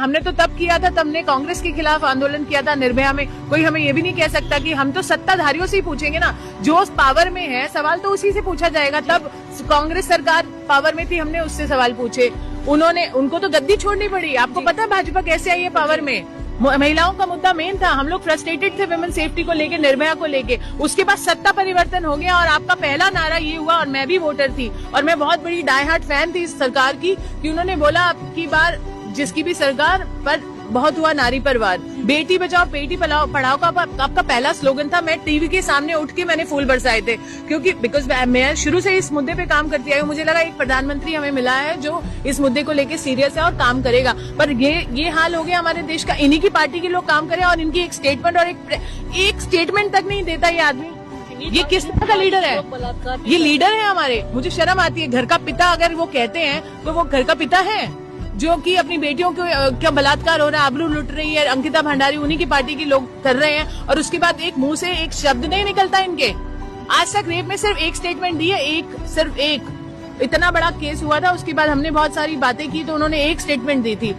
हमने तो तब किया था, तब हमने कांग्रेस के खिलाफ आंदोलन किया था निर्भया में। कोई हमें ये भी नहीं कह सकता कि हम तो सत्ताधारियों से ही पूछेंगे ना, जो पावर में है सवाल तो उसी से पूछा जाएगा। तब कांग्रेस सरकार पावर में थी, हमने उससे सवाल पूछे, उनको तो गद्दी छोड़नी पड़ी। आपको पता है भाजपा कैसे आई है पावर में? महिलाओं का मुद्दा मेन था, हम लोग फ्रस्ट्रेटेड थे विमेन सेफ्टी को लेके, निर्भया को लेके। उसके बाद सत्ता परिवर्तन हो गया और आपका पहला नारा ये हुआ, और मैं भी वोटर थी और मैं बहुत बड़ी डाई हार्ट फैन थी इस सरकार की, कि उन्होंने बोला अब की बार जिसकी भी सरकार पर बहुत हुआ नारी पर वार। बेटी बचाओ बेटी पढ़ाओ का आपका पहला स्लोगन था। मैं टीवी के सामने उठ के मैंने फूल बरसाए थे, क्योंकि बिकॉज मैं शुरू से इस मुद्दे पे काम करती आई हूँ। मुझे लगा एक प्रधानमंत्री हमें मिला है जो इस मुद्दे को लेके सीरियस है और काम करेगा। पर ये हाल हो गया हमारे देश का, इन्हीं की पार्टी के लोग काम करें और इनकी एक स्टेटमेंट और एक स्टेटमेंट तक नहीं देता ये आदमी। ये किस तरह का लीडर है? ये लीडर है हमारे। मुझे शर्म आती है। घर का पिता अगर वो कहते हैं तो वो घर का पिता है जो कि अपनी बेटियों को क्या बलात्कार हो रहा है, आबरू लुट रही है, अंकिता भंडारी उन्हीं की पार्टी के लोग कर रहे हैं, और उसके बाद एक मुंह से एक शब्द नहीं निकलता इनके। आज तक रेप में सिर्फ एक स्टेटमेंट दी है, सिर्फ एक। इतना बड़ा केस हुआ था, उसके बाद हमने बहुत सारी बातें की तो उन्होंने एक स्टेटमेंट दी थी।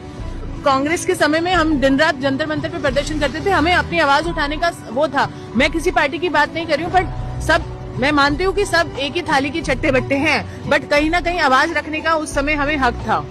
कांग्रेस के समय में हम दिन रात जंतर मंतर पे प्रदर्शन करते थे, हमें अपनी आवाज उठाने का वो था। मैं किसी पार्टी की बात नहीं कर रही हूँ, बट सब मैं मानती हूँ कि सब एक ही थाली के चट्टे बट्टे हैं, बट कहीं ना कहीं आवाज रखने का उस समय हमें हक था।